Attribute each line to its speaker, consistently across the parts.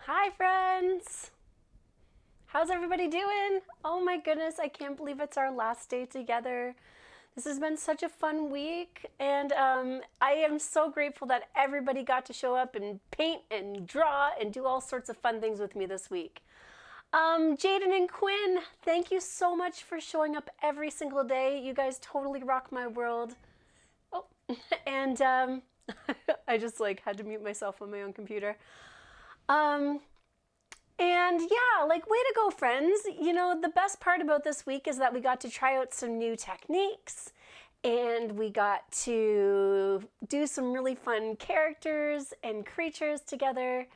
Speaker 1: Hi, friends. How's everybody doing? Oh my goodness, I can't believe it's our last day together. This has been such a fun week, and I am so grateful that everybody got to show up and paint and draw and do all sorts of fun things with me this week. Jaden and Quinn, thank you so much for showing up every single day. You guys totally rock my world. Oh, and I just like had to mute myself on my own computer. Um, And yeah, like, way to go, friends. You know, the best part about this week is that we got to try out some new techniques and we got to do some really fun characters and creatures together.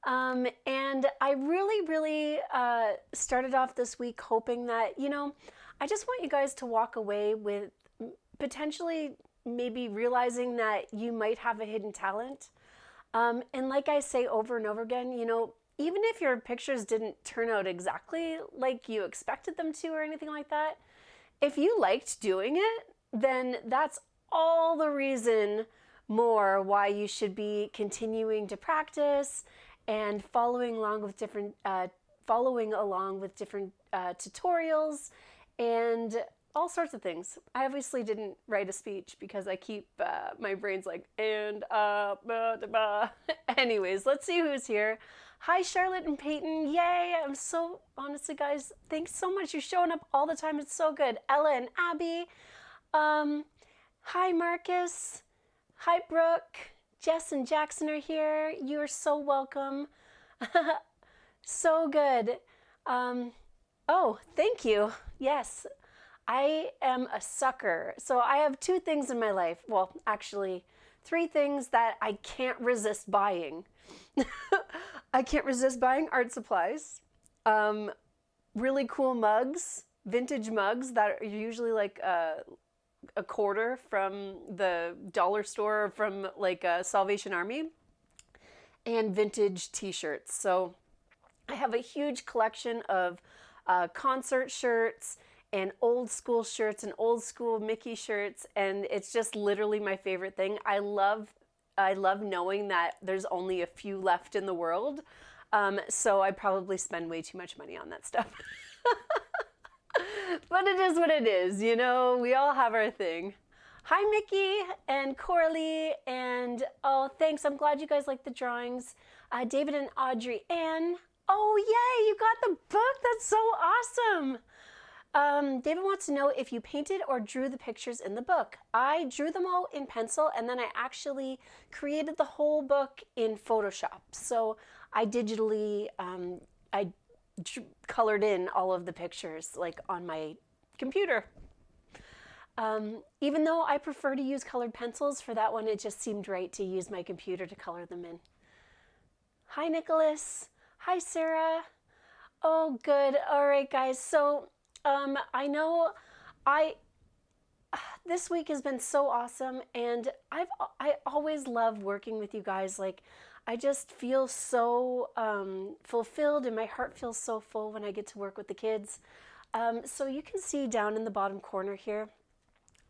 Speaker 1: And I really started off this week hoping that, I just want you guys to walk away with potentially maybe realizing that you might have a hidden talent. And like I say over and over again, even if your pictures didn't turn out exactly like you expected them to or anything like that, if you liked doing it, then that's all the reason more why you should be continuing to practice and following along with different tutorials and all sorts of things. I obviously didn't write a speech because I keep my brain's like Anyways, let's see who's here. Hi, Charlotte and Peyton. Yay! I'm so honestly, guys. Thanks so much. You're showing up all the time. It's so good. Ella and Abby. Hi, Marcus. Hi, Brooke. Jess and Jackson are here. You are so welcome. So good. Oh, thank you. Yes, I am a sucker. So I have two things in my life. Well, actually, three things that I can't resist buying. I can't resist buying art supplies, really cool mugs, vintage mugs that are usually like a quarter from the dollar store or from like a Salvation Army, and vintage t-shirts. So I have a huge collection of concert shirts and old school shirts and old school Mickey shirts, and it's just literally my favorite thing. I love knowing that there's only a few left in the world. So I probably spend way too much money on that stuff. But it is what it is, we all have our thing. Hi, Mickey and Coralie, and oh, thanks. I'm glad you guys like the drawings. David and Audrey Ann. Oh, yay, you got the book. That's so awesome. David wants to know if you painted or drew the pictures in the book. I drew them all in pencil, and then I actually created the whole book in Photoshop. So I digitally, I colored in all of the pictures like on my computer. Even though I prefer to use colored pencils, for that one it just seemed right to use my computer to color them in. Hi, Nicholas. Hi, Sarah. Oh, good. All right, guys. So I know I this week has been so awesome, and I always love working with you guys. Like, I just feel so fulfilled, and my heart feels so full when I get to work with the kids. So you can see down in the bottom corner here,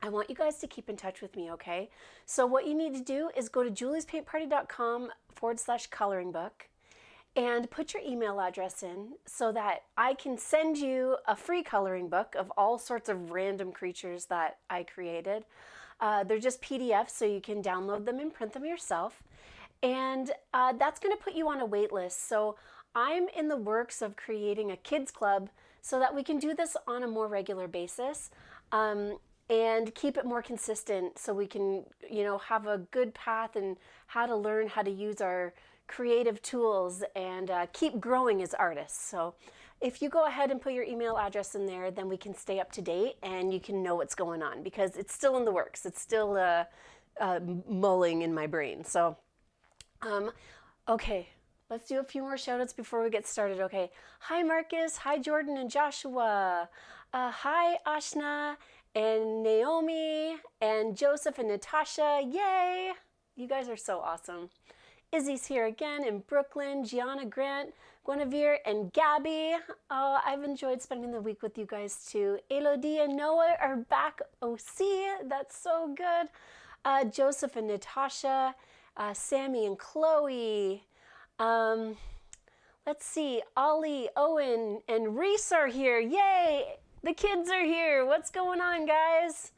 Speaker 1: I want you guys to keep in touch with me, okay? So what you need to do is go to juliespaintparty.com/coloring book and put your email address in so that I can send you a free coloring book of all sorts of random creatures that I created. They're just PDFs, so you can download them and print them yourself. And that's going to put you on a wait list. So I'm in the works of creating a kids club so that we can do this on a more regular basis. And keep it more consistent so we can, have a good path and how to learn how to use our creative tools and keep growing as artists. So if you go ahead and put your email address in there, then we can stay up to date and you can know what's going on, because it's still in the works. It's still mulling in my brain. So, okay. Let's do a few more shout outs before we get started, okay? Hi, Marcus. Hi, Jordan and Joshua. Hi, Ashna and Naomi and Joseph and Natasha. Yay! You guys are so awesome. Izzy's here again in Brooklyn. Gianna, Grant, Guinevere, and Gabby. Oh, I've enjoyed spending the week with you guys too. Elodie and Noah are back. OC, that's so good. Joseph and Natasha, Sammy and Chloe. Let's see, Ollie, Owen, and Reese are here. Yay! The kids are here. What's going on, guys?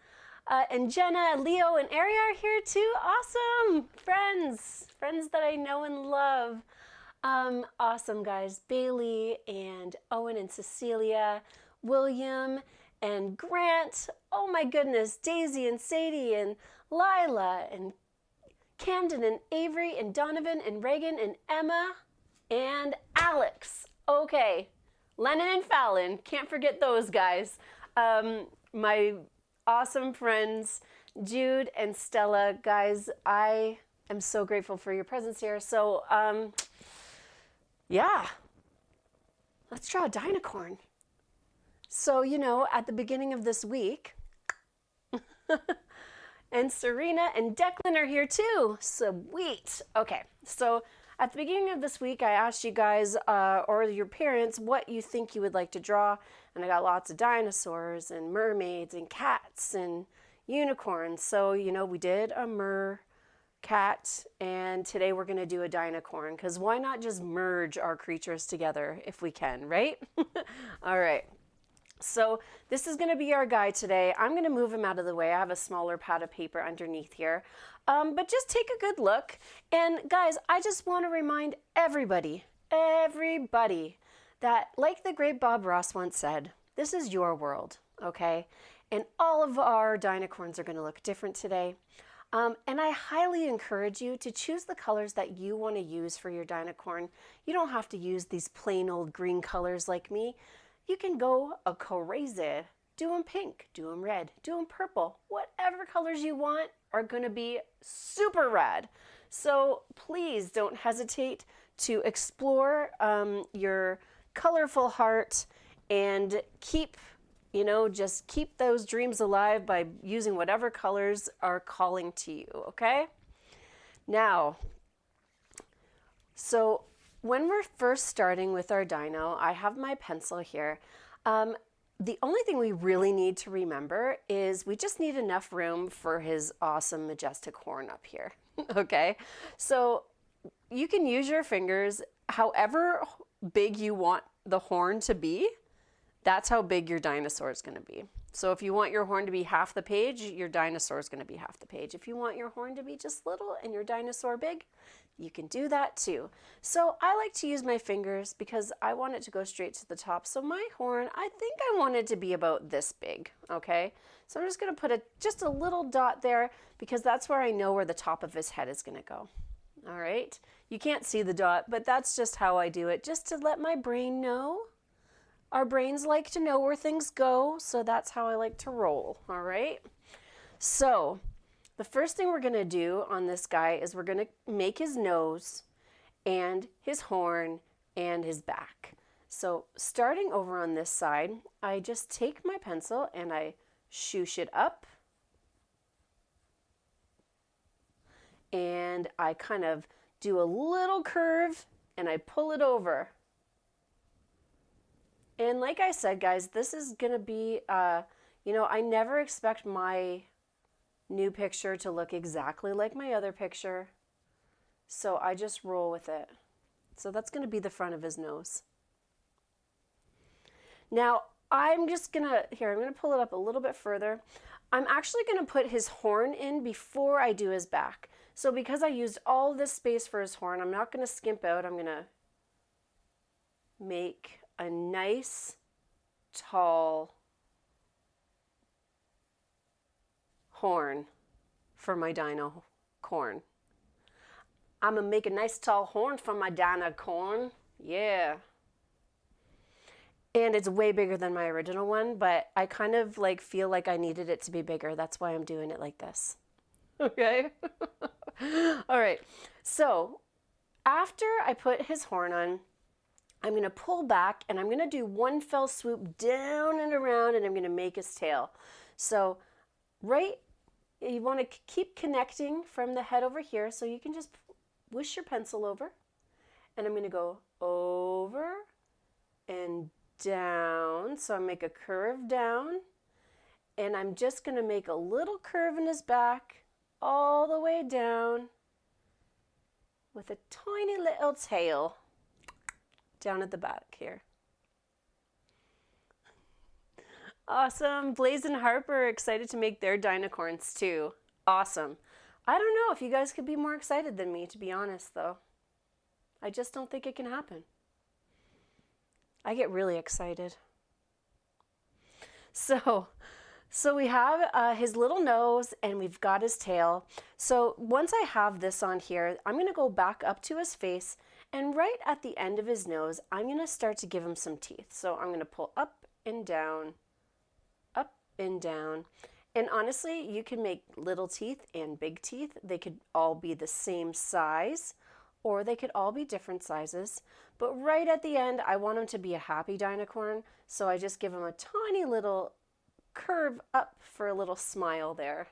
Speaker 1: And Jenna, Leo, and Ari are here too. Awesome! Friends that I know and love. Awesome, guys. Bailey and Owen and Cecilia, William and Grant. Oh my goodness. Daisy and Sadie and Lila and Camden and Avery and Donovan and Reagan and Emma and Alex. Okay. Lennon and Fallon. Can't forget those guys. My awesome friends, Jude and Stella. Guys, I am so grateful for your presence here. So, yeah, let's draw a Dinocorn. So, you know, at the beginning of this week, and Serena and Declan are here too. Sweet. Okay, so at the beginning of this week, I asked you guys or your parents what you think you would like to draw. And I got lots of dinosaurs and mermaids and cats and unicorns. So, you know, we did a cat, and today we're going to do a Dinocorn, because why not just merge our creatures together if we can, right? All right. So this is going to be our guy today. I'm going to move him out of the way. I have a smaller pad of paper underneath here. But just take a good look. And guys, I just want to remind everybody, that like the great Bob Ross once said, this is your world, okay? And all of our Dinocorns are going to look different today. And I highly encourage you to choose the colors that you want to use for your Dinocorn. You don't have to use these plain old green colors like me. You can go a crazy. Do them pink, do them red, do them purple. Whatever colors you want are going to be super rad. So please don't hesitate to explore your colorful heart and keep those dreams alive by using whatever colors are calling to you, okay? Now, so when we're first starting with our dino, I have my pencil here. The only thing we really need to remember is we just need enough room for his awesome, majestic horn up here, okay? So you can use your fingers however big you want the horn to be. That's how big your dinosaur is going to be. So if you want your horn to be half the page, your dinosaur is going to be half the page. If you want your horn to be just little and your dinosaur big, you can do that too. So I like to use my fingers because I want it to go straight to the top. So my horn, I think I want it to be about this big, okay? So I'm just going to put just a little dot there because that's where I know where the top of his head is going to go. All right? You can't see the dot, but that's just how I do it, just to let my brain know. Our brains like to know where things go, so that's how I like to roll, all right? So the first thing we're going to do on this guy is we're going to make his nose and his horn and his back. So starting over on this side, I just take my pencil and I shoosh it up. And I kind of do a little curve and I pull it over. And like I said, guys, this is going to be, I never expect my new picture to look exactly like my other picture. So I just roll with it. So that's going to be the front of his nose. Now, I'm going to pull it up a little bit further. I'm actually going to put his horn in before I do his back. So because I used all this space for his horn, I'm not going to skimp out. I'm going to make a nice, tall horn for my Dinocorn. I'm going to make a nice, tall horn for my Dinocorn. Yeah. And it's way bigger than my original one, but I kind of feel like I needed it to be bigger. That's why I'm doing it like this. Okay? All right. So after I put his horn on, I'm going to pull back and I'm going to do one fell swoop down and around, and I'm going to make his tail. So you want to keep connecting from the head over here, so you can just wish your pencil over, and I'm going to go over and down. So I make a curve down, and I'm just going to make a little curve in his back all the way down with a tiny little tail. down at the back here. Awesome. Blaze and Harper are excited to make their Dinocorns too. Awesome. I don't know if you guys could be more excited than me, to be honest, though. I just don't think it can happen. I get really excited. So we have his little nose and we've got his tail. So once I have this on here, I'm going to go back up to his face, and right at the end of his nose, I'm going to start to give him some teeth. So I'm going to pull up and down, up and down. And honestly, you can make little teeth and big teeth. They could all be the same size, or they could all be different sizes. But right at the end, I want him to be a happy Dinocorn, so I just give him a tiny little curve up for a little smile there.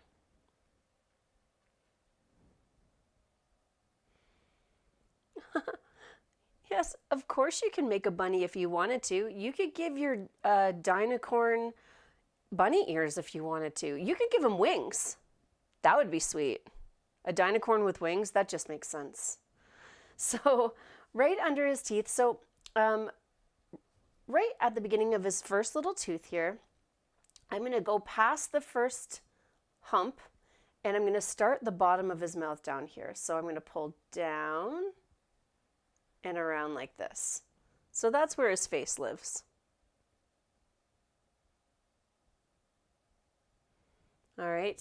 Speaker 1: Yes, of course you can make a bunny if you wanted to. You could give your Dinocorn bunny ears if you wanted to. You could give him wings. That would be sweet. A Dinocorn with wings, that just makes sense. So right under his teeth, so right at the beginning of his first little tooth here, I'm going to go past the first hump and I'm going to start the bottom of his mouth down here. So I'm going to pull down and around like this. So that's where his face lives. All right.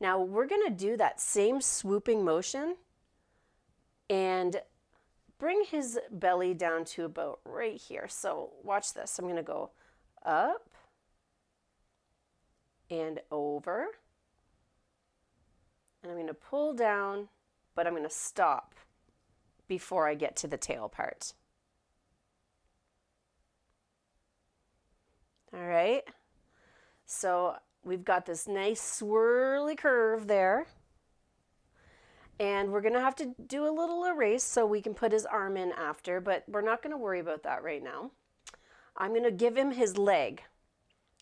Speaker 1: Now we're going to do that same swooping motion and bring his belly down to about right here. So watch this. I'm going to go up and over. And I'm going to pull down, but I'm going to stop before I get to the tail part. All right. So we've got this nice swirly curve there. And we're going to have to do a little erase so we can put his arm in after, but we're not going to worry about that right now. I'm going to give him his leg.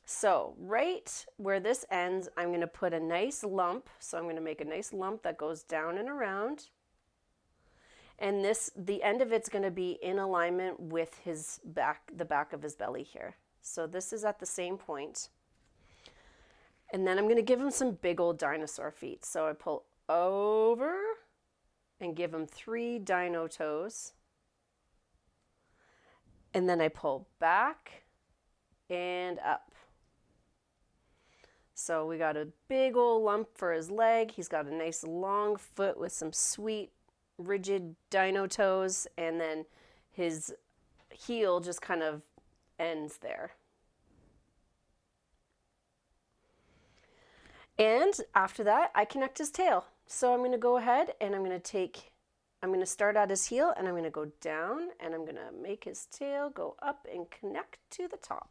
Speaker 1: So right where this ends, I'm going to put a nice lump. So I'm going to make a nice lump that goes down and around. And the end of it's going to be in alignment with his back, the back of his belly here. So this is at the same point. And then I'm going to give him some big old dinosaur feet. So I pull over and give him 3 dino toes. And then I pull back and up. So we got a big old lump for his leg. He's got a nice long foot with some sweet rigid dino toes, and then his heel just kind of ends there. And after that, I connect his tail. So I'm going to go ahead and I'm going to start at his heel and I'm going to go down and I'm going to make his tail go up and connect to the top.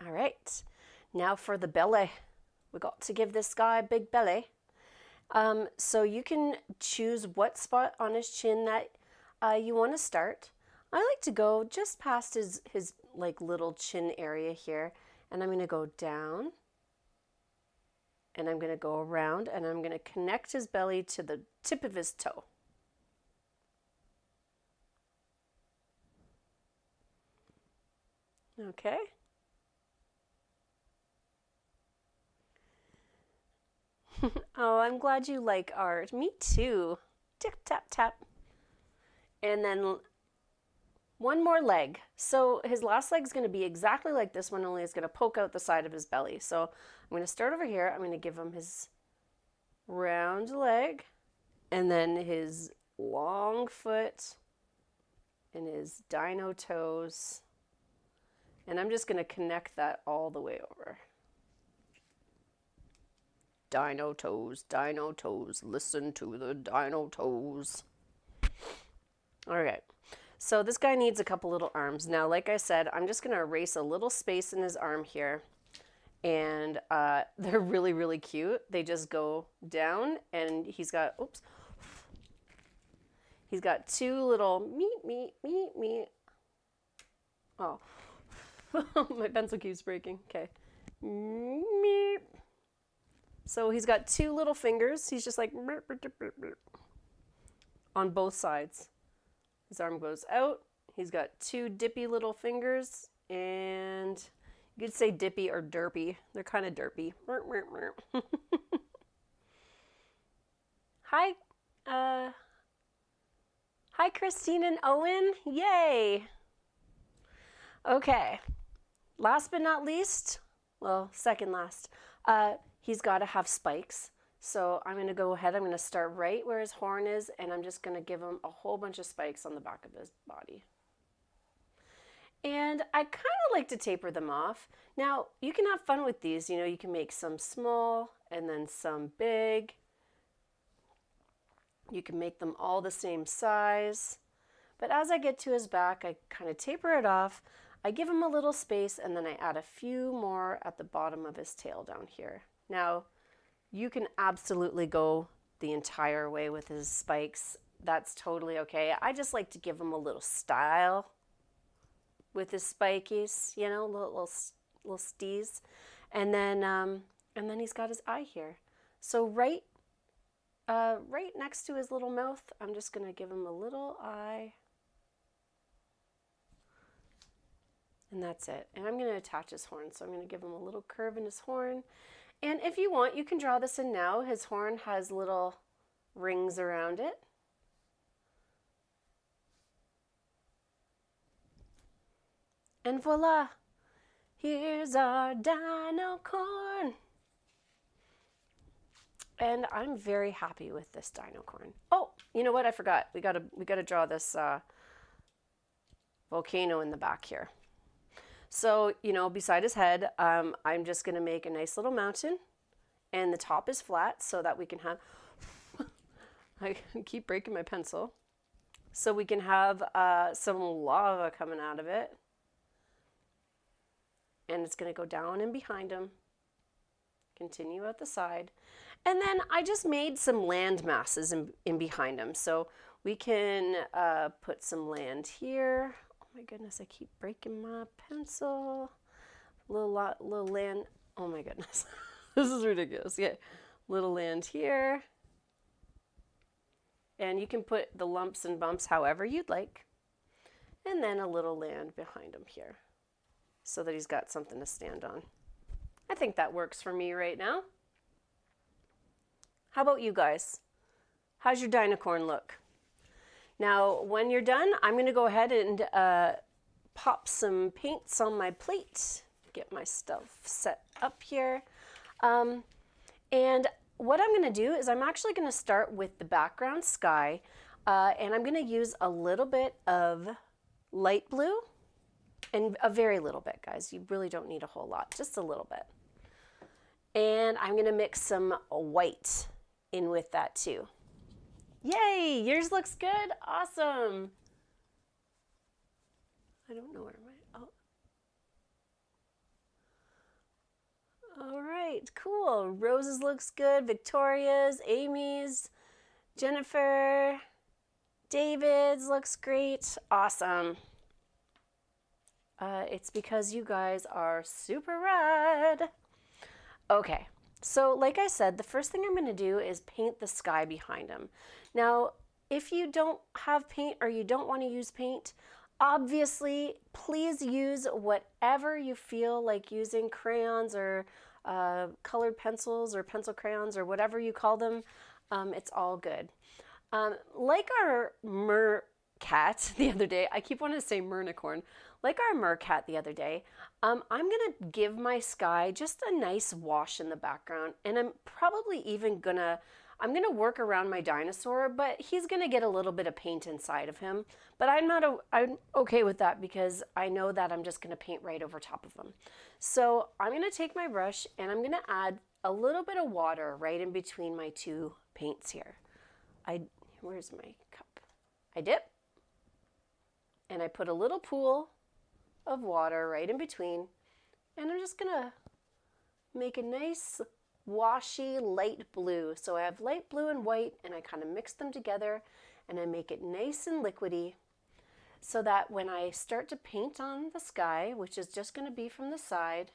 Speaker 1: All right, now for the belly. We got to give this guy a big belly. So you can choose what spot on his chin that you want to start. I like to go just past his like little chin area here, and I'm going to go down and I'm going to go around and I'm going to connect his belly to the tip of his toe. Okay. Oh, I'm glad you like art. Me too. Tip, tap, tap. And then one more leg. So his last leg is going to be exactly like this one, only it's going to poke out the side of his belly. So I'm going to start over here. I'm going to give him his round leg and then his long foot and his dino toes. And I'm just going to connect that all the way over. Dino toes, listen to the dino toes. All right, so this guy needs a couple little arms. Now, like I said, I'm just gonna erase a little space in his arm here. And they're really, really cute. They just go down and he's got, oops. He's got 2 little meat. Oh, my pencil keeps breaking, okay. Meep. So he's got two little fingers. He's just like on both sides. His arm goes out. He's got two dippy little fingers, and you could say dippy or derpy. They're kind of derpy. Hi, hi, Christine and Owen. Yay. Okay. Last but not least, well, second last, he's got to have spikes. So I'm going to go ahead, I'm going to start right where his horn is, and I'm just going to give him a whole bunch of spikes on the back of his body. And I kind of like to taper them off. Now, you can have fun with these. You know, you can make some small and then some big. You can make them all the same size. But as I get to his back, I kind of taper it off. I give him a little space, and then I add a few more at the bottom of his tail down here. Now, you can absolutely go the entire way with his spikes. That's totally okay. I just like to give him a little style with his spikies, you know, little stees. And then he's got his eye here. So right next to his little mouth, I'm just going to give him a little eye. And that's it. And I'm going to attach his horn. So I'm going to give him a little curve in his horn. And if you want, you can draw this in now. His horn has little rings around it. And voila, here's our Dinocorn. And I'm very happy with this Dinocorn. Oh, you know what? I forgot. We gotta draw this volcano in the back here. So, you know, beside his head, I'm just gonna make a nice little mountain, and the top is flat so that we can have. I keep breaking my pencil. So we can have some lava coming out of it. And it's going to go down and behind him, continue at the side. And then I just made some land masses in behind him. So we can put some land here. Oh my goodness, I keep breaking my pencil. Little land. Oh my goodness, this is ridiculous. Yeah, little land here. And you can put the lumps and bumps however you'd like. And then a little land behind him here, so that he's got something to stand on. I think that works for me right now. How about you guys? How's your Dinocorn look? Now, when you're done, I'm going to go ahead and pop some paints on my plate, get my stuff set up here. And what I'm going to do is I'm actually going to start with the background sky, and I'm going to use a little bit of light blue. And a very little bit, guys. You really don't need a whole lot, just a little bit. And I'm going to mix some white in with that too. Yay, yours looks good. Awesome. I don't know where my, oh. All right, cool. Rose's looks good. Victoria's, Amy's, Jennifer, David's looks great. Awesome. It's because you guys are super rad. Okay, so like I said, the first thing I'm going to do is paint the sky behind him. Now, if you don't have paint or you don't want to use paint, obviously, please use whatever you feel like using, crayons or colored pencils or pencil crayons or whatever you call them. It's all good. Like our mercat the other day, I keep wanting to say Mernicorn. Like our mercat the other day, I'm gonna give my sky just a nice wash in the background, and I'm probably even gonna work around my dinosaur, but he's gonna get a little bit of paint inside of him. But I'm okay with that because I know that I'm just gonna paint right over top of him. So I'm gonna take my brush and I'm gonna add a little bit of water right in between my two paints here. Where's my cup? I dip, and I put a little pool of water right in between, and I'm just gonna make a nice washy light blue. So I have light blue and white, and I kind of mix them together, and I make it nice and liquidy so that when I start to paint on the sky, which is just going to be from the side,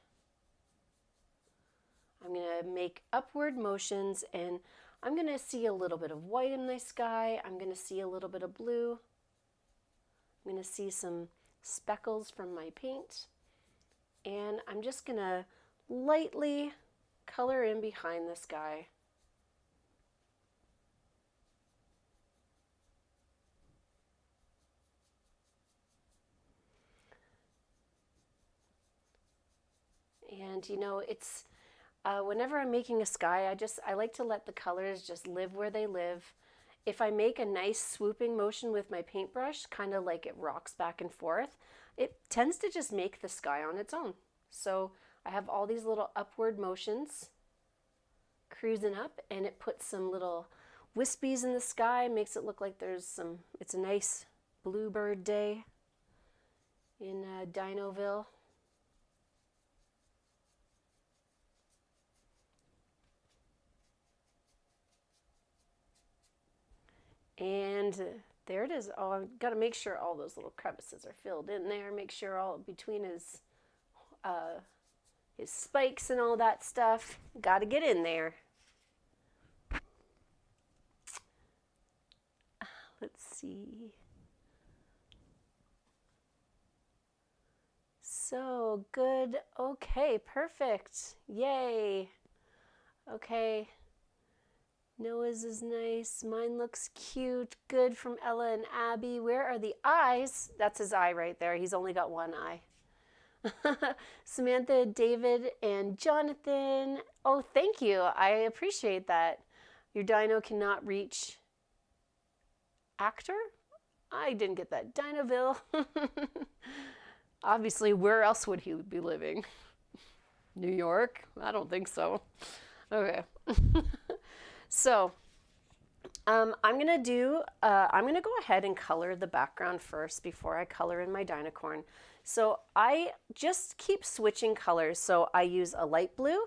Speaker 1: I'm going to make upward motions, and I'm going to see a little bit of white in the sky. I'm going to see a little bit of blue. I'm going to see some speckles from my paint. And I'm just going to lightly color in behind the sky. And you know, it's whenever I'm making a sky, I like to let the colors just live where they live. If I make a nice swooping motion with my paintbrush, kind of like it rocks back and forth, it tends to just make the sky on its own. So I have all these little upward motions cruising up, and it puts some little wispies in the sky, makes it look like it's a nice bluebird day in Dinoville. And there it is. Oh, I've got to make sure all those little crevices are filled in there. Make sure all between his spikes and all that stuff. Got to get in there. Let's see. So good. Okay, perfect. Yay. Okay. Noah's is nice. Mine looks cute. Good from Ella and Abby. Where are the eyes? That's his eye right there. He's only got one eye. Samantha, David, and Jonathan. Oh, thank you. I appreciate that. Your dino cannot reach actor? I didn't get that. Dinoville. Obviously, where else would he be living? New York? I don't think so. Okay. So I'm gonna go ahead and color the background first before I color in my Dinocorn. So I just keep switching colors. So I use a light blue,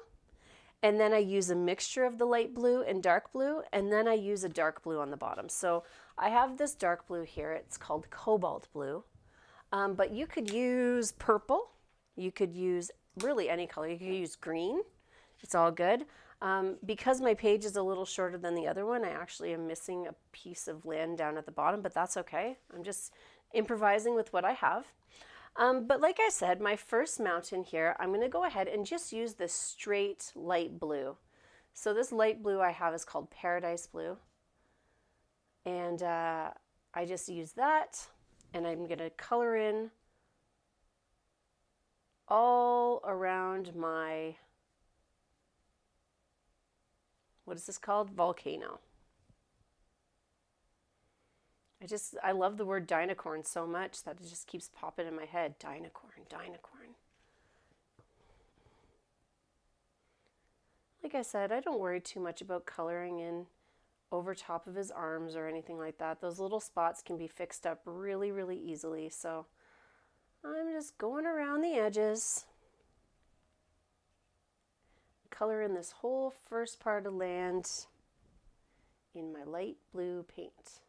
Speaker 1: and then I use a mixture of the light blue and dark blue, and then I use a dark blue on the bottom. So I have this dark blue here. It's called cobalt blue, but you could use purple. You could use really any color. You could use green. It's all good. Because my page is a little shorter than the other one, I actually am missing a piece of land down at the bottom, but that's okay. I'm just improvising with what I have. But like I said, my first mountain here, I'm going to go ahead and just use this straight light blue. So this light blue I have is called Paradise Blue. And I just use that, and I'm going to color in all around my, what is this called? Volcano. I love the word Dinocorn so much that it just keeps popping in my head. Dinocorn, Dinocorn. Like I said, I don't worry too much about coloring in over top of his arms or anything like that. Those little spots can be fixed up really, really easily. So I'm just going around the edges. Color in this whole first part of land in my light blue paint.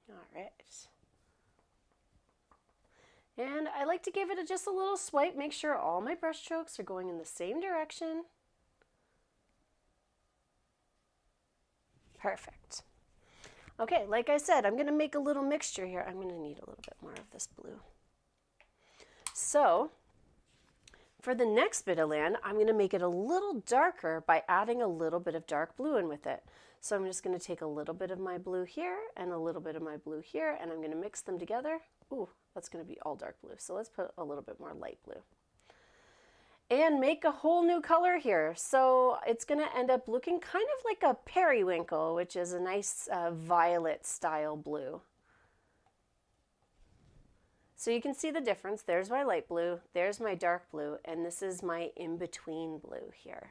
Speaker 1: All right. And I like to give it just a little swipe, make sure all my brush strokes are going in the same direction. Perfect. Okay, like I said, I'm going to make a little mixture here. I'm going to need a little bit more of this blue. So for the next bit of land, I'm going to make it a little darker by adding a little bit of dark blue in with it. So I'm just going to take a little bit of my blue here and a little bit of my blue here, and I'm going to mix them together. Ooh, that's going to be all dark blue. So let's put a little bit more light blue. And make a whole new color here. So it's going to end up looking kind of like a periwinkle, which is a nice violet style blue. So you can see the difference. There's my light blue, there's my dark blue, and this is my in-between blue here.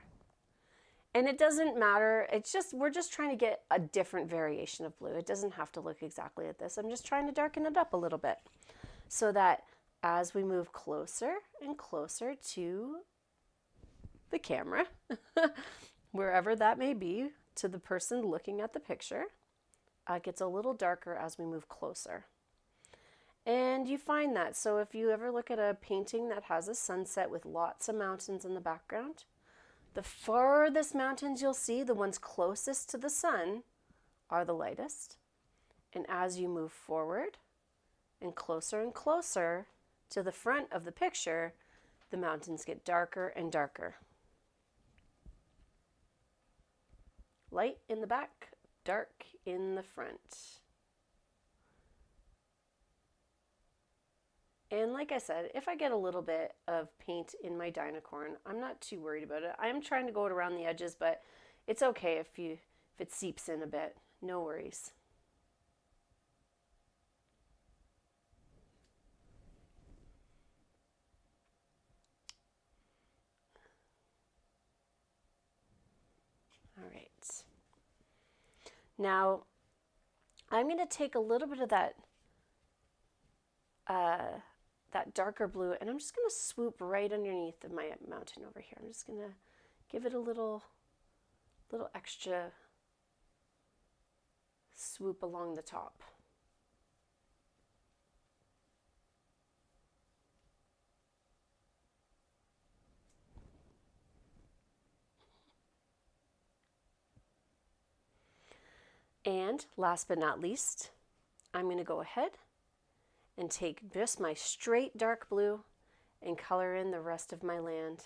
Speaker 1: And it doesn't matter, we're just trying to get a different variation of blue. It doesn't have to look exactly like this. I'm just trying to darken it up a little bit so that as we move closer and closer to the camera, wherever that may be, to the person looking at the picture, gets a little darker as we move closer. And you find that. So if you ever look at a painting that has a sunset with lots of mountains in the background, the farthest mountains you'll see, the ones closest to the sun, are the lightest. And as you move forward and closer to the front of the picture, the mountains get darker and darker. Light in the back, dark in the front. And like I said, if I get a little bit of paint in my Dinocorn, I'm not too worried about it. I'm trying to go it around the edges, but it's okay if it seeps in a bit. No worries. All right. Now, I'm going to take a little bit of that darker blue, and I'm just going to swoop right underneath of my mountain over here. I'm just going to give it a little extra swoop along the top. And last but not least, I'm going to go ahead and take just my straight dark blue and color in the rest of my land.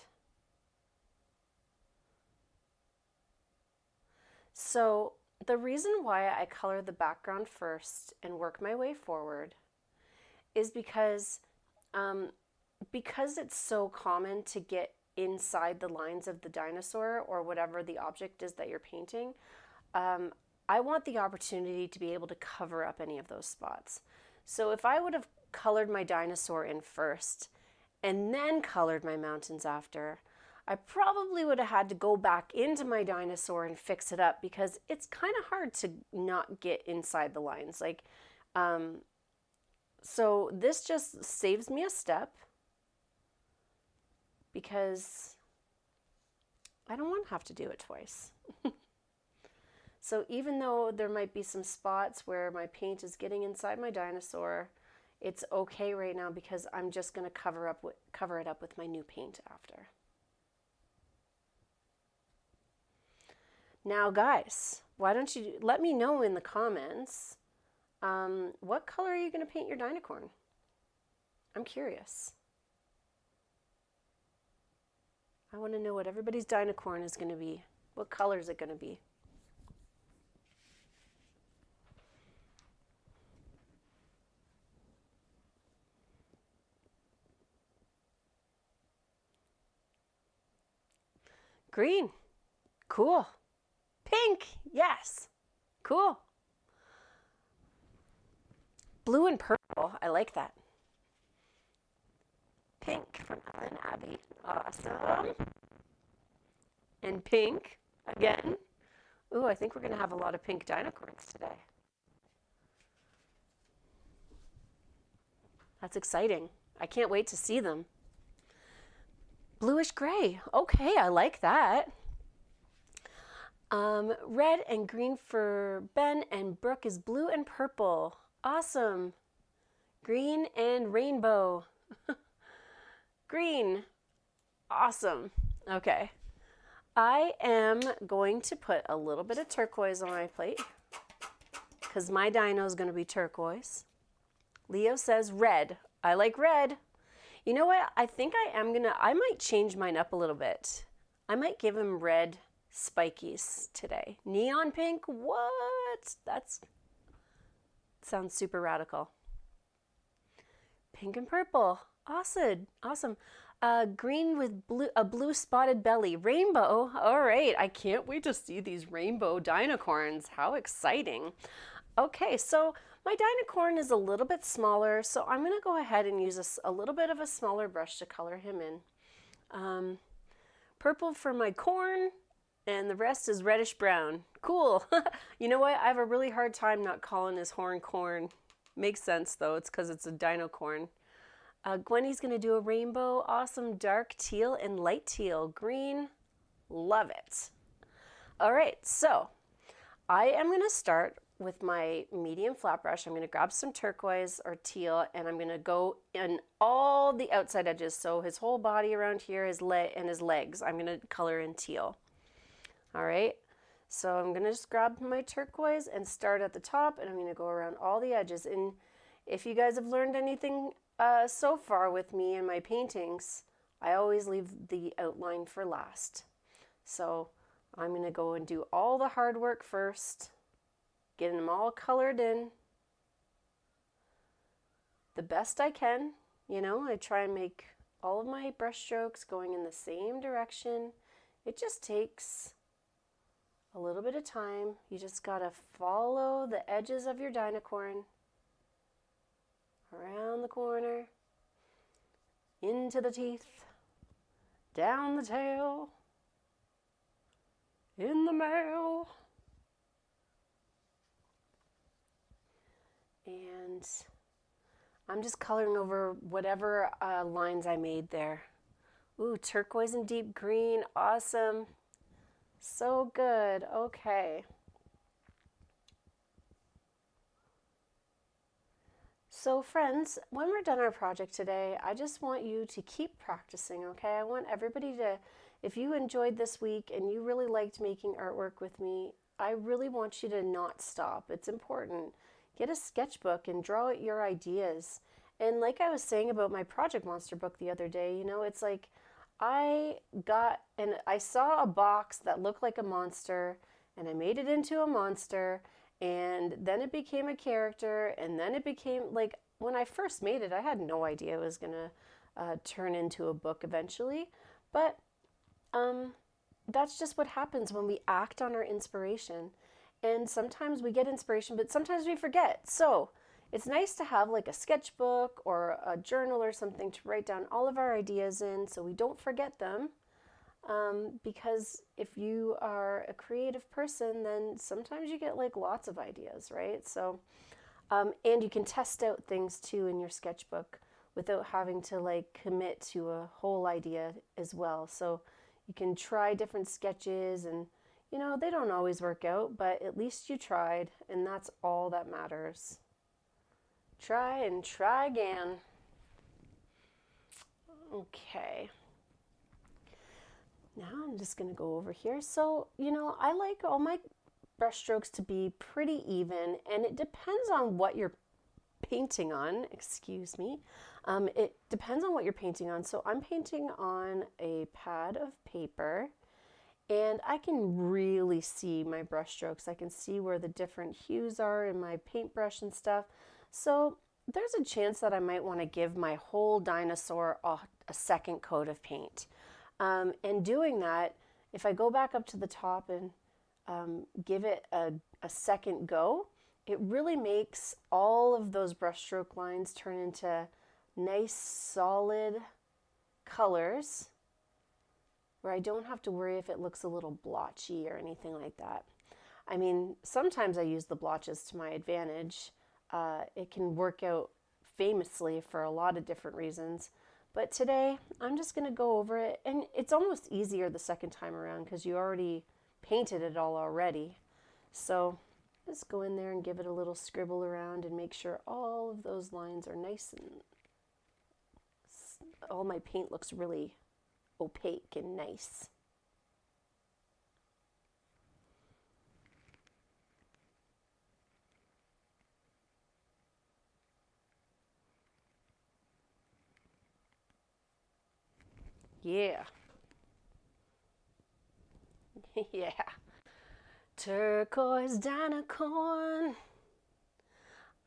Speaker 1: So the reason why I color the background first and work my way forward is because it's so common to get inside the lines of the dinosaur or whatever the object is that you're painting. I want the opportunity to be able to cover up any of those spots. So if I would have colored my dinosaur in first and then colored my mountains after, I probably would have had to go back into my dinosaur and fix it up because it's kind of hard to not get inside the lines. So this just saves me a step because I don't want to have to do it twice. So even though there might be some spots where my paint is getting inside my dinosaur, it's okay right now because I'm just going to cover it up with my new paint after. Now guys, why don't you let me know in the comments, what color are you going to paint your Dinocorn? I'm curious. I want to know what everybody's Dinocorn is going to be. What color is it going to be? Green. Cool. Pink. Yes. Cool. Blue and purple. I like that. Pink from Ellen Abbey. Awesome. And pink again. Ooh, I think we're going to have a lot of pink Dinocorns today. That's exciting. I can't wait to see them. Bluish gray. Okay, I like that. Red and green for Ben, and Brooke is blue and purple. Awesome. Green and rainbow. Green. Awesome. Okay. I am going to put a little bit of turquoise on my plate because my dino is going to be turquoise. Leo says red. I like red. You know what? I think I might change mine up a little bit. I might give him red spikies today. Neon pink? What? That sounds super radical. Pink and purple. Awesome. Awesome. Green with a blue spotted belly. Rainbow. All right. I can't wait to see these rainbow Dinocorns. How exciting. Okay, so my Dinocorn is a little bit smaller, so I'm going to go ahead and use a little bit of a smaller brush to color him in. Purple for my corn, and the rest is reddish brown. Cool. You know what? I have a really hard time not calling his horn corn. Makes sense, though. It's because it's a Dinocorn. Gwenny's going to do a rainbow. Awesome. Dark teal and light teal. Green. Love it. All right, so I am going to start with my medium flat brush, I'm going to grab some turquoise or teal, and I'm going to go in all the outside edges. So his whole body around here, his leg and his legs, I'm going to color in teal. All right. So I'm going to just grab my turquoise and start at the top, and I'm going to go around all the edges. And if you guys have learned anything so far with me and my paintings, I always leave the outline for last. So I'm going to go and do all the hard work first, getting them all colored in the best I can. You know, I try and make all of my brush strokes going in the same direction. It just takes a little bit of time. You just gotta follow the edges of your Dinocorn around the corner, into the teeth, down the tail, in the mail. And I'm just coloring over whatever lines I made there. Ooh, turquoise and deep green, awesome. So good, okay. So friends, when we're done our project today, I just want you to keep practicing, okay? I want everybody to, if you enjoyed this week and you really liked making artwork with me, I really want you to not stop. It's important. Get a sketchbook and draw out your ideas. And like I was saying about my Project Monster book the other day, you know, it's like I saw a box that looked like a monster, and I made it into a monster, and then it became a character, and then it became, like, when I first made it, I had no idea it was gonna turn into a book eventually, but that's just what happens when we act on our inspiration. And sometimes we get inspiration, but sometimes we forget. So it's nice to have like a sketchbook or a journal or something to write down all of our ideas in so we don't forget them. Because if you are a creative person, then sometimes you get like lots of ideas, right? So, and you can test out things too in your sketchbook without having to like commit to a whole idea as well. So you can try different sketches, and you know, they don't always work out, but at least you tried, and that's all that matters. Try and try again. Okay. Now I'm just going to go over here. So, you know, I like all my brush strokes to be pretty even, and it depends on what you're painting on. Excuse me. It depends on what you're painting on. So I'm painting on a pad of paper, and I can really see my brush strokes. I can see where the different hues are in my paintbrush and stuff. So there's a chance that I might want to give my whole dinosaur a second coat of paint. And doing that, if I go back up to the top and give it a second go, it really makes all of those brushstroke lines turn into nice solid colors where I don't have to worry if it looks a little blotchy or anything like that. I mean, sometimes I use the blotches to my advantage. It can work out famously for a lot of different reasons. But today, I'm just going to go over it, and it's almost easier the second time around because you already painted it all already. So just go in there and give it a little scribble around and make sure all of those lines are nice, and all my paint looks really opaque and nice. Yeah. Yeah. Turquoise Dinocorn,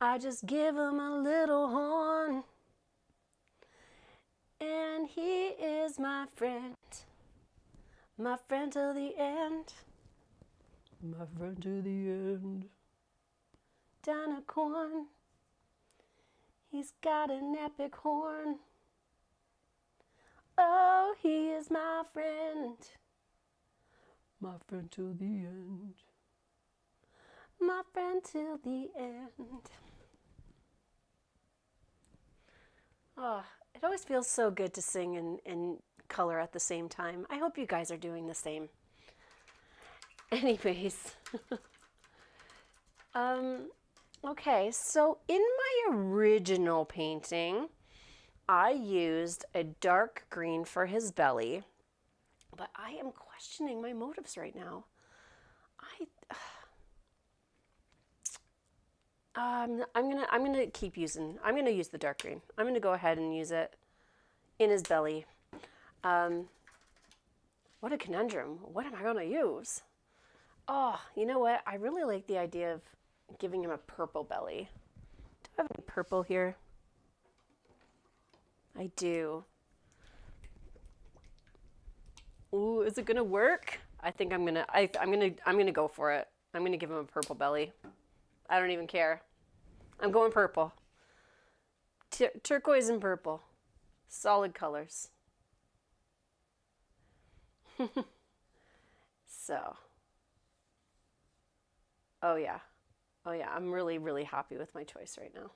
Speaker 1: I just give him a little horn, and he is my friend till the end, my friend to the end. Dinocorn, he's got an epic horn. Oh, he is my friend till the end, my friend till the end. Oh, it always feels so good to sing and color at the same time. I hope you guys are doing the same. Anyways, Um, okay, so in my original painting, I used a dark green for his belly, but I am questioning my motives right now. I I'm gonna use the dark green. I'm gonna go ahead and use it in his belly. Um, what a conundrum. What am I gonna use? Oh, you know what? I really like the idea of giving him a purple belly. Do I have any purple here? I do. Ooh, is it gonna work? I think I'm gonna go for it. I'm gonna give him a purple belly. I don't even care. I'm going purple. Turquoise and purple. Solid colors. So, oh yeah. Oh yeah, I'm really, really happy with my choice right now.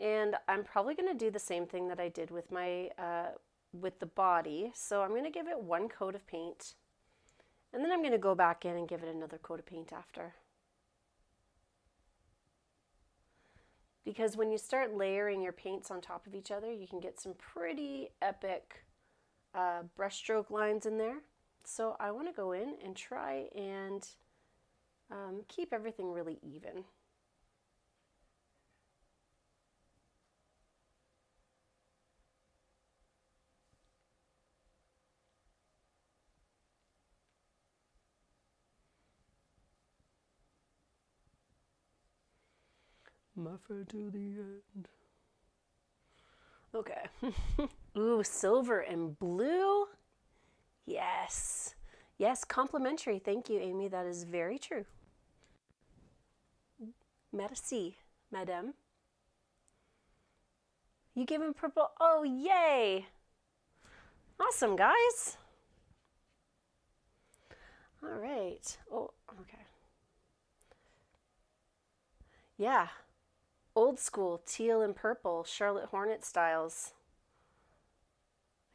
Speaker 1: And I'm probably gonna do the same thing that I did with my, with the body. So I'm gonna give it one coat of paint. And then I'm gonna go back in and give it another coat of paint after. Because when you start layering your paints on top of each other, you can get some pretty epic brushstroke lines in there. So I want to go in and try and keep everything really even. Muffin to the end. Okay. Ooh, silver and blue. Yes. Yes, complimentary. Thank you, Amy. That is very true. Merci, madame. You gave him purple. Oh, yay. Awesome, guys. All right. Oh, okay. Yeah. Old school teal and purple Charlotte Hornet styles.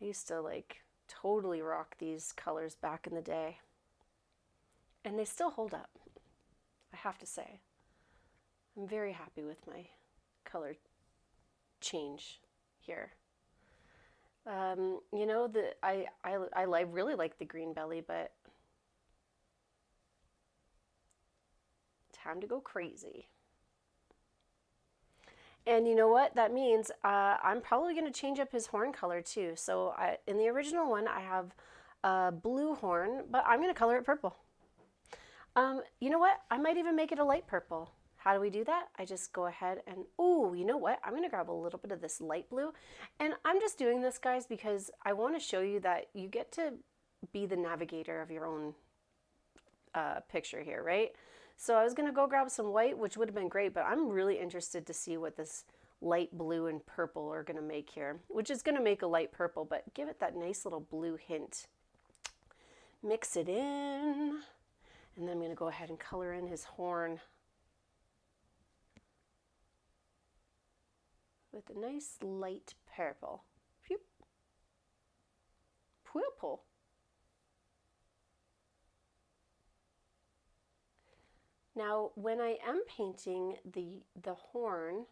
Speaker 1: I used to like totally rock these colors back in the day. And they still hold up, I have to say. I'm very happy with my color change here. You know, I really like the green belly, but time to go crazy. And you know what that means? I'm probably going to change up his horn color too. So in the original one, I have a blue horn, but I'm going to color it purple. You know what? I might even make it a light purple. How do we do that? I just go ahead and, ooh, you know what? I'm going to grab a little bit of this light blue. And I'm just doing this, guys, because I want to show you that you get to be the navigator of your own picture here, right? So I was going to go grab some white, which would have been great, but I'm really interested to see what this light blue and purple are going to make here, which is going to make a light purple, but give it that nice little blue hint. Mix it in, and then I'm going to go ahead and color in his horn with a nice light purple. Purple. Now, when I am painting the horn,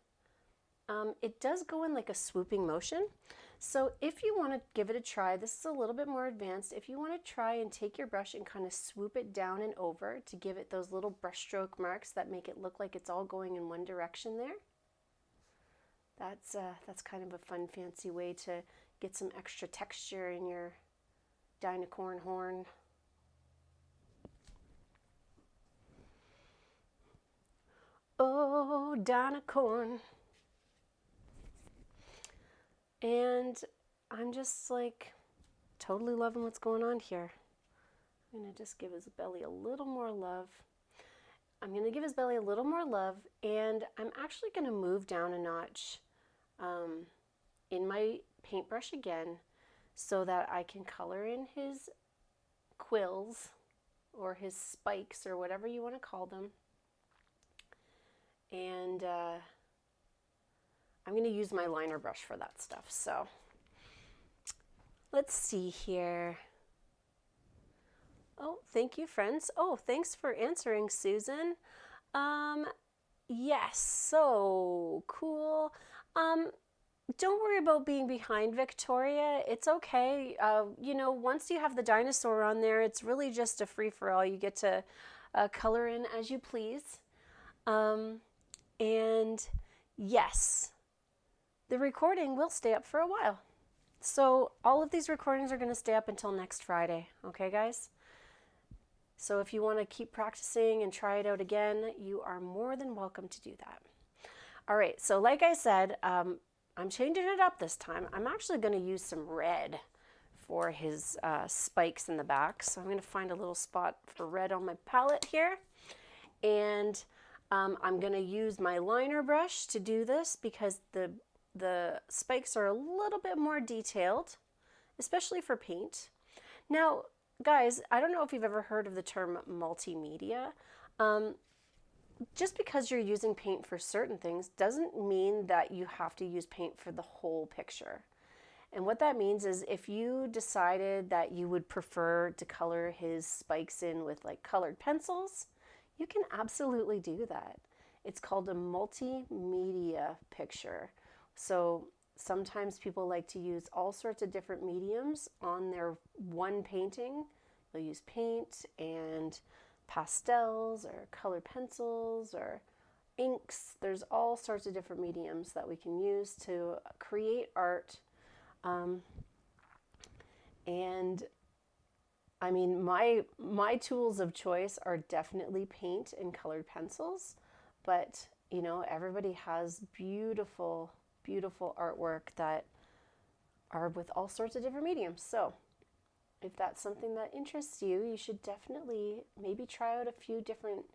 Speaker 1: it does go in like a swooping motion. So if you want to give it a try, this is a little bit more advanced. If you want to try and take your brush and kind of swoop it down and over to give it those little brush stroke marks that make it look like it's all going in one direction there. That's kind of a fun, fancy way to get some extra texture in your Dinocorn horn. Oh, Dinocorn. And I'm just like totally loving what's going on here. I'm going to just give his belly a little more love. I'm going to give his belly a little more love, and I'm actually going to move down a notch in my paintbrush again so that I can color in his quills or his spikes or whatever you want to call them. And I'm going to use my liner brush for that stuff. So let's see here. Oh, thank you, friends. Oh, thanks for answering, Susan. Um, yes, so cool. Um, don't worry about being behind, Victoria. It's okay. Once you have the dinosaur on there, it's really just a free for all. You get to color in as you please. Um, and yes, the recording will stay up for a while. So all of these recordings are going to stay up until next Friday. Okay, guys? So if you want to keep practicing and try it out again, you are more than welcome to do that. All right, so like I said, I'm changing it up this time. I'm actually going to use some red for his spikes in the back. So I'm going to find a little spot for red on my palette here. And I'm going to use my liner brush to do this because the spikes are a little bit more detailed, especially for paint. Now, guys, I don't know if you've ever heard of the term multimedia. Just because you're using paint for certain things doesn't mean that you have to use paint for the whole picture. And what that means is if you decided that you would prefer to color his spikes in with like colored pencils, you can absolutely do that. It's called a multimedia picture. So sometimes people like to use all sorts of different mediums on their one painting. They'll use paint and pastels or colored pencils or inks. There's all sorts of different mediums that we can use to create art. And I mean, my tools of choice are definitely paint and colored pencils, but everybody has beautiful, beautiful artwork that are with all sorts of different mediums. So if that's something that interests you, you should definitely maybe try out a few different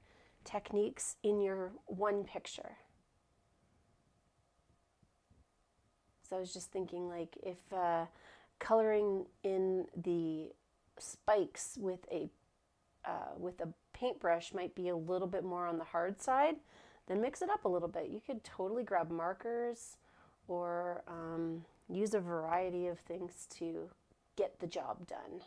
Speaker 1: techniques in your one picture. So I was just thinking, like, if coloring in the spikes with a paintbrush might be a little bit more on the hard side, then mix it up a little bit. You could totally grab markers or use a variety of things to get the job done.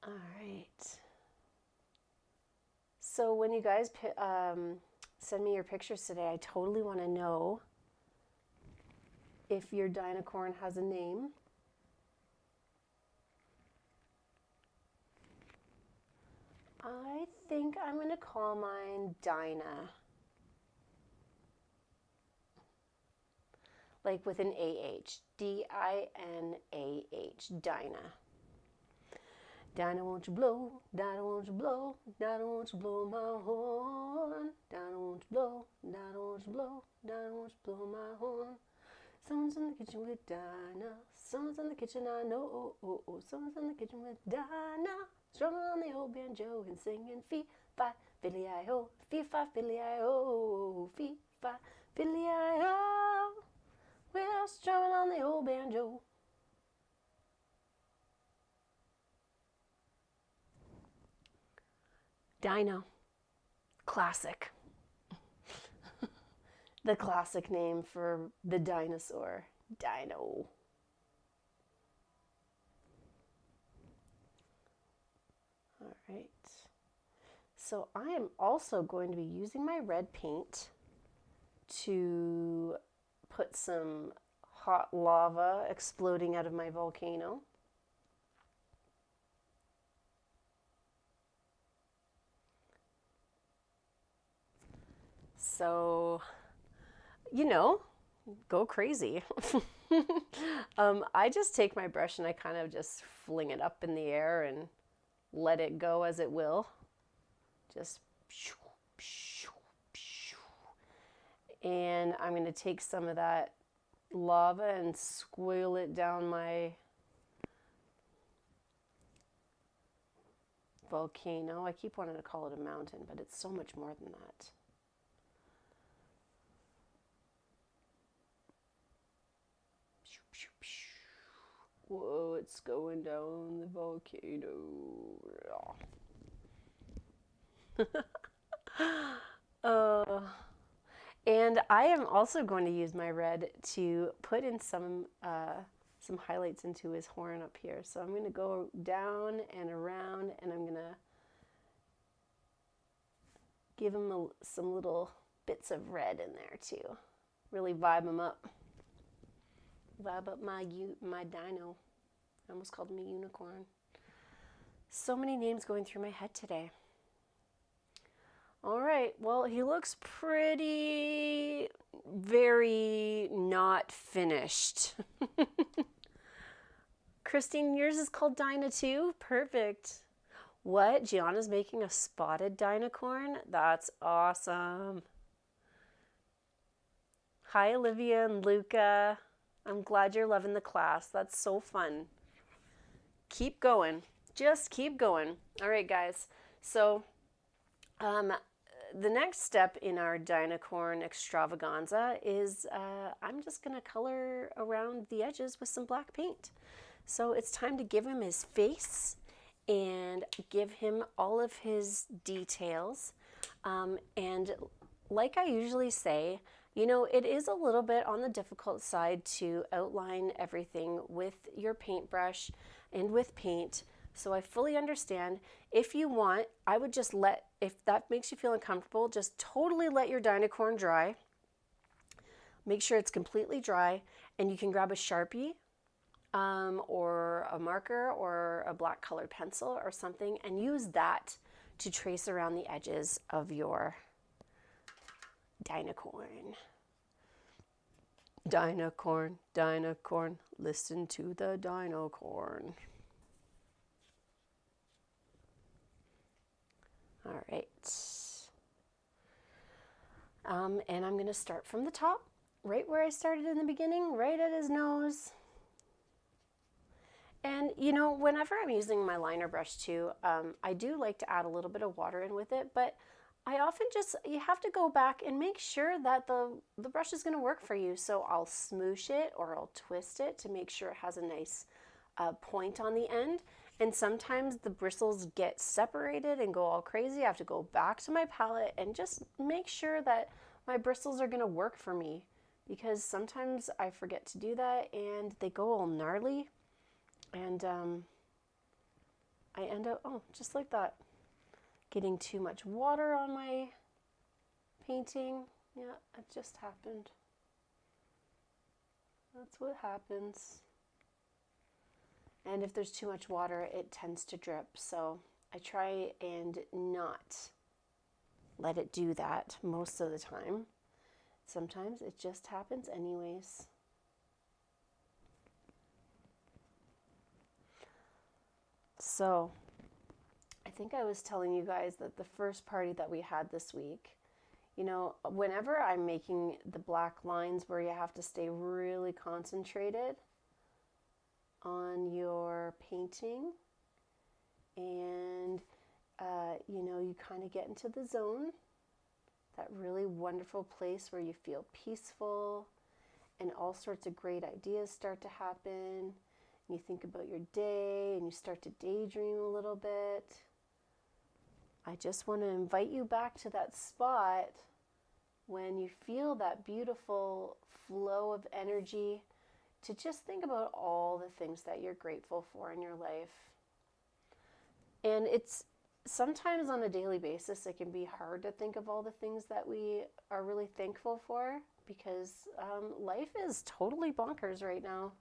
Speaker 1: All right. So when you guys send me your pictures today, I totally want to know if your Dinocorn has a name. I think I'm going to call mine Dinah. Like with an A-H. D-I-N-A-H. Dinah. Dinah, won't you blow? Dinah, won't you blow? Dinah, won't you blow my horn? Dinah, won't you blow? Dinah, won't you blow? Dinah, won't you blow my horn? Someone's in the kitchen with Dinah. Someone's in the kitchen, I know. Oh, oh, oh. Someone's in the kitchen with Dinah. Strumming on the old banjo and singing fee-fi, fiddly-I-ho, fee-fi, fiddly-I-ho, fee-fi, fiddly-I-ho. We're strumming on the old banjo. Dino. Classic. The classic name for the dinosaur. Dino. All right. So I am also going to be using my red paint to put some hot lava exploding out of my volcano. So, go crazy. I just take my brush and I kind of just fling it up in the air and let it go as it will. Just and I'm going to take some of that lava and squeal it down my volcano. I keep wanting to call it a mountain, but it's so much more than that. Whoa, it's going down the volcano. And I am also going to use my red to put in some highlights into his horn up here. So I'm going to go down and around, and I'm going to give him some little bits of red in there too. Really vibe him up. Vibe up my dino. I almost called him a unicorn. So many names going through my head today. All right, well, he looks pretty, very not finished. Christine, yours is called Dinah too? Perfect. What? Gianna's making a spotted Dinocorn? That's awesome. Hi, Olivia and Luca. I'm glad you're loving the class. That's so fun. Keep going. Just keep going. All right, guys. So, the next step in our Dinocorn extravaganza is I'm just going to color around the edges with some black paint. So it's time to give him his face and give him all of his details. And like I usually say, you know, it is a little bit on the difficult side to outline everything with your paintbrush and with paint. So I fully understand. If you want, I would just if that makes you feel uncomfortable, just totally let your Dinocorn dry. Make sure it's completely dry, and you can grab a Sharpie or a marker or a black colored pencil or something and use that to trace around the edges of your Dinocorn. Dinocorn, Dinocorn, listen to the Dinocorn. All right. And I'm going to start from the top, right where I started in the beginning, right at his nose. And, you know, whenever I'm using my liner brush too, I do like to add a little bit of water in with it, but I often you have to go back and make sure that the brush is going to work for you. So I'll smoosh it or I'll twist it to make sure it has a nice point on the end. And sometimes the bristles get separated and go all crazy. I have to go back to my palette and just make sure that my bristles are going to work for me, because sometimes I forget to do that and they go all gnarly. And I end up, just like that, getting too much water on my painting. Yeah, it just happened. That's what happens. And if there's too much water, it tends to drip. So I try and not let it do that most of the time. Sometimes it just happens anyways. So I think I was telling you guys that the first party that we had this week, you know, whenever I'm making the black lines where you have to stay really concentrated on your painting, and you know, you kind of get into the zone, that really wonderful place where you feel peaceful and all sorts of great ideas start to happen. You think about your day and you start to daydream a little bit. I just want to invite you back to that spot when you feel that beautiful flow of energy, to just think about all the things that you're grateful for in your life. And it's sometimes on a daily basis, it can be hard to think of all the things that we are really thankful for, because life is totally bonkers right now,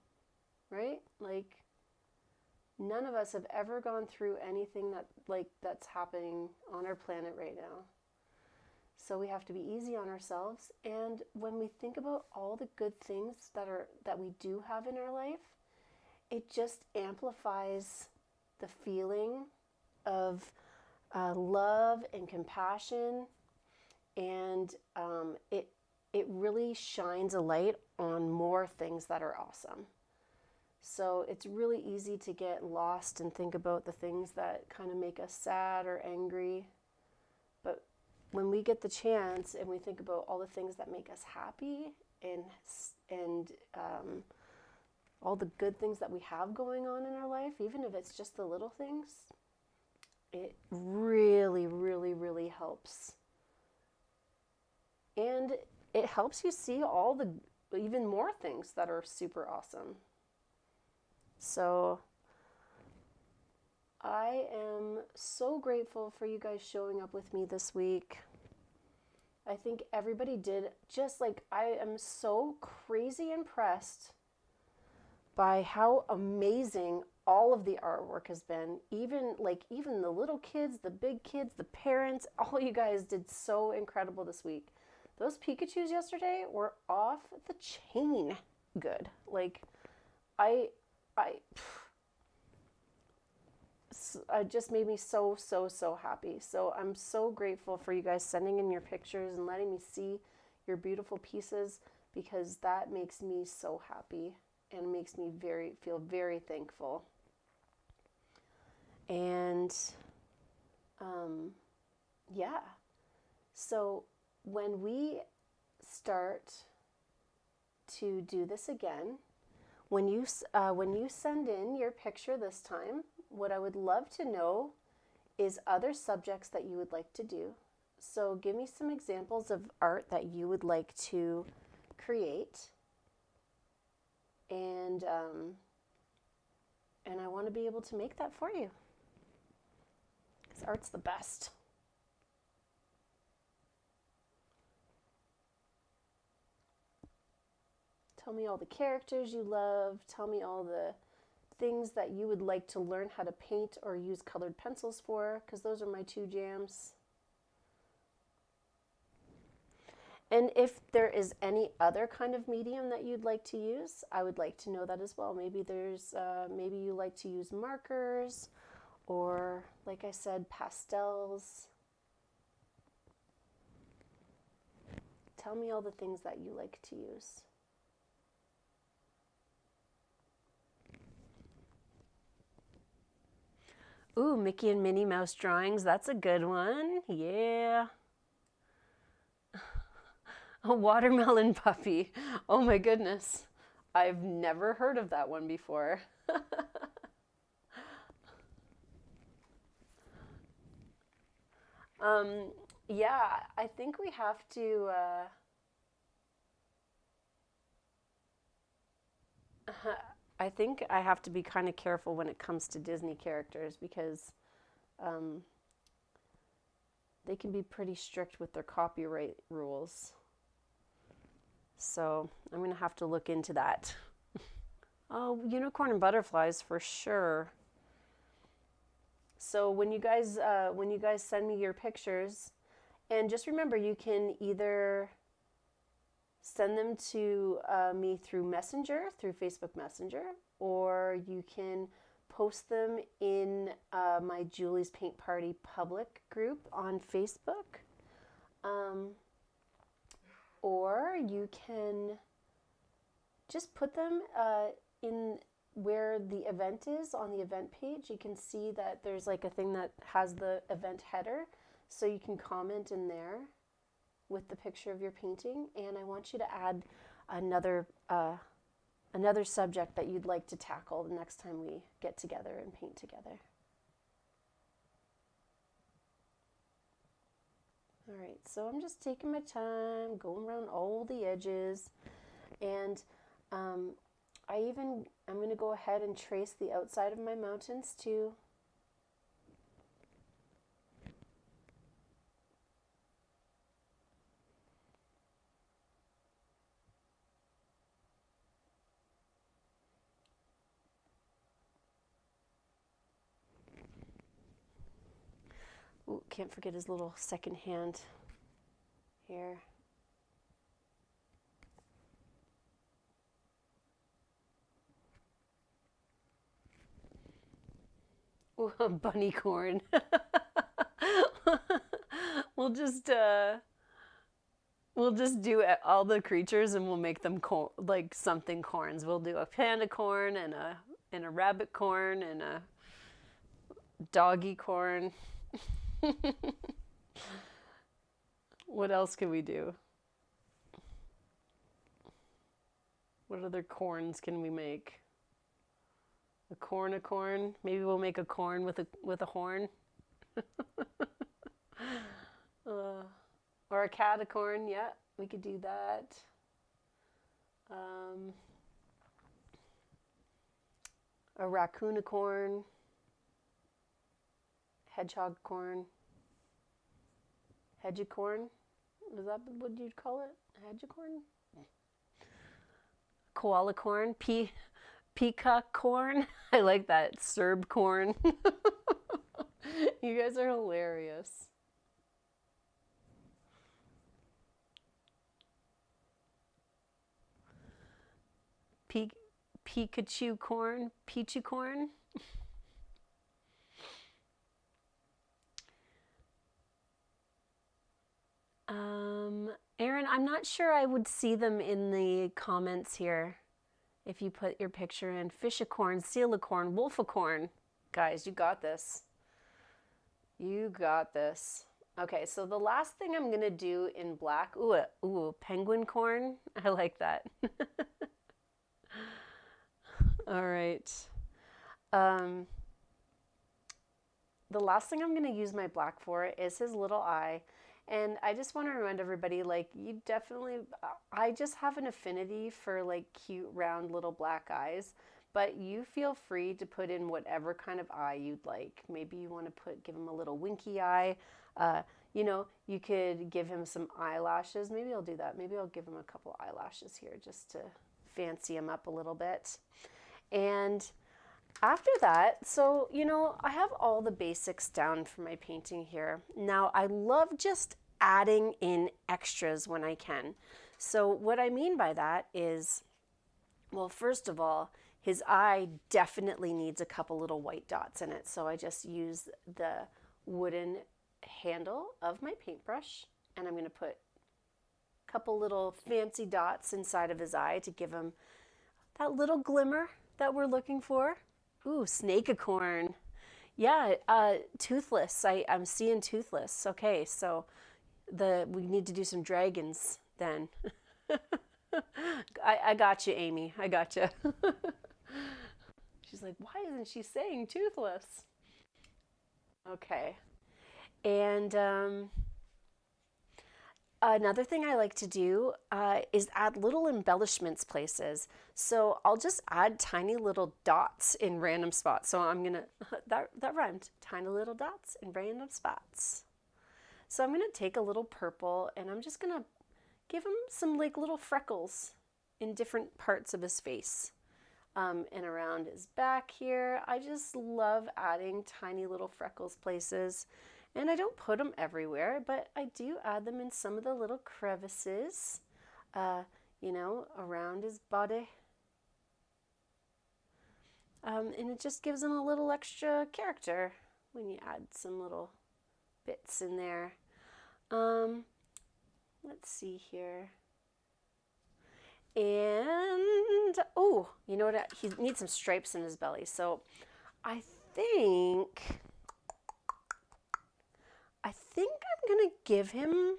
Speaker 1: right? Like, none of us have ever gone through anything that's happening on our planet right now. So we have to be easy on ourselves. And when we think about all the good things that we do have in our life, it just amplifies the feeling of love and compassion, and it really shines a light on more things that are awesome. So it's really easy to get lost and think about the things that kind of make us sad or angry. But when we get the chance and we think about all the things that make us happy, and all the good things that we have going on in our life, even if it's just the little things, it really, really, really helps. And it helps you see all the even more things that are super awesome. So I am so grateful for you guys showing up with me this week. I think everybody did just like, I am so crazy impressed by how amazing all of the artwork has been. Even the little kids, the big kids, the parents, all you guys did so incredible this week. Those Pikachus yesterday were off the chain good. Like I it just made me so happy. So I'm so grateful for you guys sending in your pictures and letting me see your beautiful pieces, because that makes me so happy and makes me feel very thankful. And yeah, so when we start to do this again, when you send in your picture this time, what I would love to know is other subjects that you would like to do. So give me some examples of art that you would like to create, and I want to be able to make that for you, because art's the best. Tell me all the characters you love. Tell me all the things that you would like to learn how to paint or use colored pencils for, because those are my two jams. And if there is any other kind of medium that you'd like to use, I would like to know that as well. Maybe maybe you like to use markers, or like I said, pastels. Tell me all the things that you like to use. Ooh, Mickey and Minnie Mouse drawings. That's a good one. Yeah. A watermelon puppy. Oh my goodness. I've never heard of that one before. Yeah, I think we have to, I think I have to be kind of careful when it comes to Disney characters, because um, they can be pretty strict with their copyright rules. So I'm going to have to look into that. Oh, unicorn and butterflies for sure. So when you guys send me your pictures, and just remember, you can either send them to me through Messenger, through Facebook Messenger, or you can post them in my Julie's Paint Party public group on Facebook. Or you can just put them in where the event is on the event page. You can see that there's like a thing that has the event header, so you can comment in there with the picture of your painting. And I want you to add another subject that you'd like to tackle the next time we get together and paint together. All right, so I'm just taking my time, going around all the edges, and I'm going to go ahead and trace the outside of my mountains too. Ooh, can't forget his little second hand here. Ooh, bunny corn. we'll just do all the creatures, and we'll make them like something corns. We'll do a panda corn and a rabbit corn and a doggy corn. What else can we do? What other corns can we make? A corn. Maybe we'll make a corn with a horn. Or a catacorn, yeah. We could do that. Um, a raccoonicorn, hedgehog corn, hedgicorn. Is that what you'd call it? Hedgicorn? Koala corn, peacock corn. I like that. Serb corn. You guys are hilarious. Pikachu corn, Pichu corn. Aaron, I'm not sure I would see them in the comments here if you put your picture in. Fishicorn, sealicorn, wolficorn. Guys, you got this. You got this. Okay, so the last thing I'm gonna do in black, penguin corn. I like that. All right. The last thing I'm gonna use my black for is his little eye. And I just want to remind everybody, like, you definitely, I just have an affinity for like cute, round little black eyes. But you feel free to put in whatever kind of eye you'd like. Maybe you want to give him a little winky eye. You know, you could give him some eyelashes. Maybe I'll do that. Maybe I'll give him a couple eyelashes here just to fancy him up a little bit. And after that, so, you know, I have all the basics down for my painting here. Now, I love just adding in extras when I can. So what I mean by that is, well, first of all, his eye definitely needs a couple little white dots in it. So I just use the wooden handle of my paintbrush, and I'm going to put a couple little fancy dots inside of his eye to give him that little glimmer that we're looking for. Ooh, snakeacorn. Yeah, toothless. I'm seeing toothless. Okay, so we need to do some dragons then. I got you, Amy. I got you. She's like, why isn't she saying toothless? Okay. And another thing I like to do is add little embellishments places. So I'll just add tiny little dots in random spots. So I'm gonna, that rhymed, tiny little dots in random spots. So I'm gonna take a little purple and I'm just gonna give him some like little freckles in different parts of his face. And around his back here. I just love adding tiny little freckles places. And I don't put them everywhere, but I do add them in some of the little crevices, you know, around his body. And it just gives him a little extra character when you add some little bits in there. Let's see here. And, oh, you know what? He needs some stripes in his belly. So I think I'm going to give him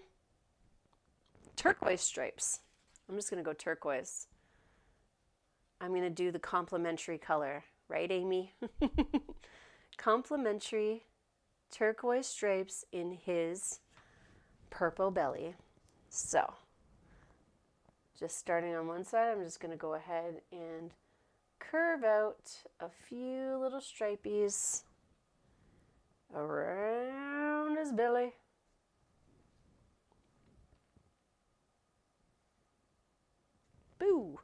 Speaker 1: turquoise stripes. I'm just going to go turquoise. I'm going to do the complementary color. Right, Amy? Complementary turquoise stripes in his purple belly. So just starting on one side, I'm just going to go ahead and curve out a few little stripies around his belly. Boo!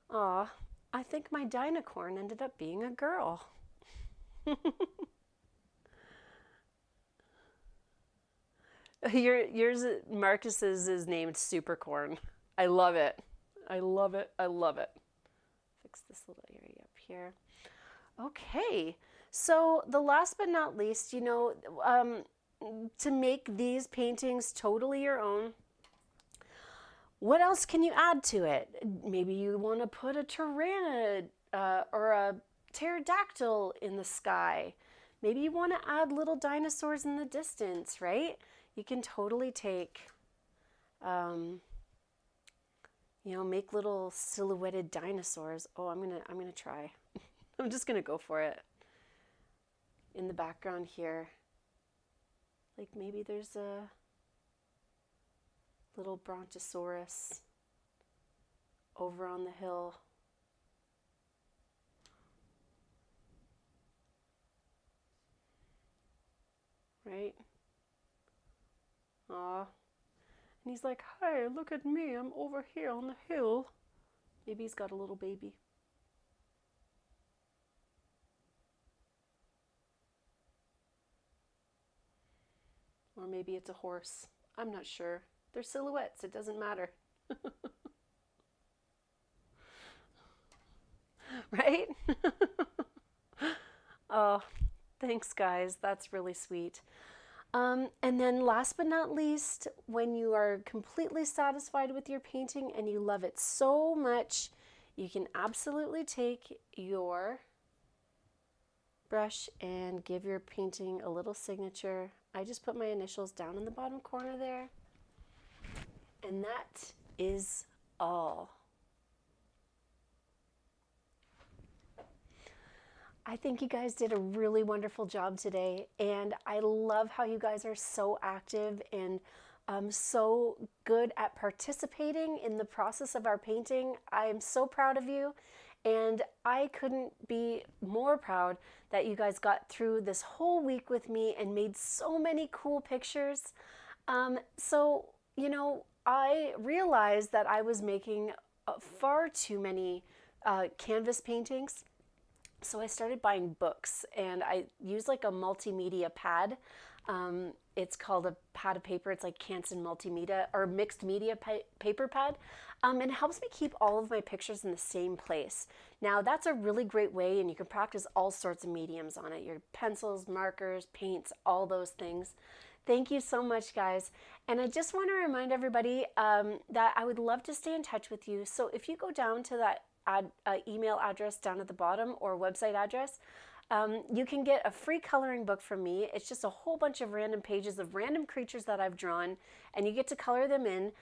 Speaker 1: Aw, I think my Dinocorn ended up being a girl. Yours, Marcus's, is named Supercorn. I love it. I love it. I love it. Fix this little area up here. Okay. So the last but not least, you know, to make these paintings totally your own, what else can you add to it? Maybe you want to put a tyrannid or a pterodactyl in the sky. Maybe you want to add little dinosaurs in the distance, right? You can totally take, you know, make little silhouetted dinosaurs. Oh, I'm gonna try. I'm just gonna go for it. In the background here, like maybe there's a little brontosaurus over on the hill. Right? Aw. And he's like, hey, look at me, I'm over here on the hill. Maybe he's got a little baby. Or maybe it's a horse. I'm not sure. They're silhouettes, it doesn't matter. Right? Oh, thanks, guys. That's really sweet. And then last but not least, when you are completely satisfied with your painting and you love it so much, you can absolutely take your brush and give your painting a little signature. I just put my initials down in the bottom corner there. And that is all. I think you guys did a really wonderful job today, and I love how you guys are so active and so good at participating in the process of our painting. I am so proud of you, and I couldn't be more proud that you guys got through this whole week with me and made so many cool pictures. So, you know, I realized that I was making far too many canvas paintings. So I started buying books, and I use like a multimedia pad. It's called a pad of paper. It's like Canson Multimedia or mixed media paper pad. And it helps me keep all of my pictures in the same place. Now that's a really great way, and you can practice all sorts of mediums on it. Your pencils, markers, paints, all those things. Thank you so much, guys. And I just want to remind everybody that I would love to stay in touch with you. So if you go down to that email address down at the bottom or website address, you can get a free coloring book from me. It's just a whole bunch of random pages of random creatures that I've drawn, and you get to color them in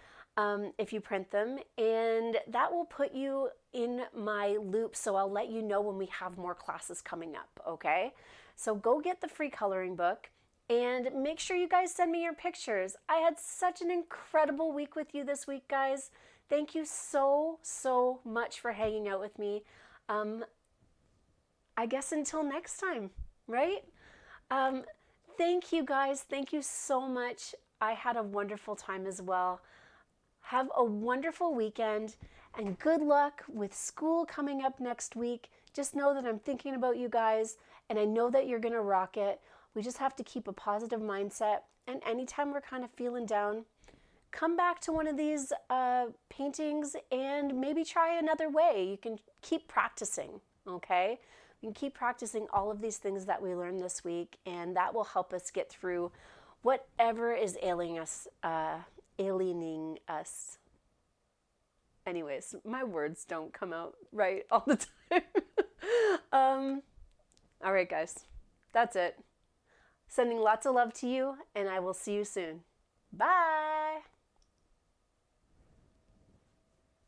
Speaker 1: if you print them, and that will put you in my loop, so I'll let you know when we have more classes coming up, okay? So go get the free coloring book, and make sure you guys send me your pictures. I had such an incredible week with you this week, guys. Thank you so, so much for hanging out with me. I guess until next time, right? Thank you, guys. Thank you so much. I had a wonderful time as well. Have a wonderful weekend, and good luck with school coming up next week. Just know that I'm thinking about you guys, and I know that you're going to rock it. We just have to keep a positive mindset, and anytime we're kind of feeling down, come back to one of these paintings and maybe try another way. You can keep practicing, okay? We can keep practicing all of these things that we learned this week, and that will help us get through whatever is alienating us. Anyways, my words don't come out right all the time. All right, guys, that's it. Sending lots of love to you, and I will see you soon. Bye.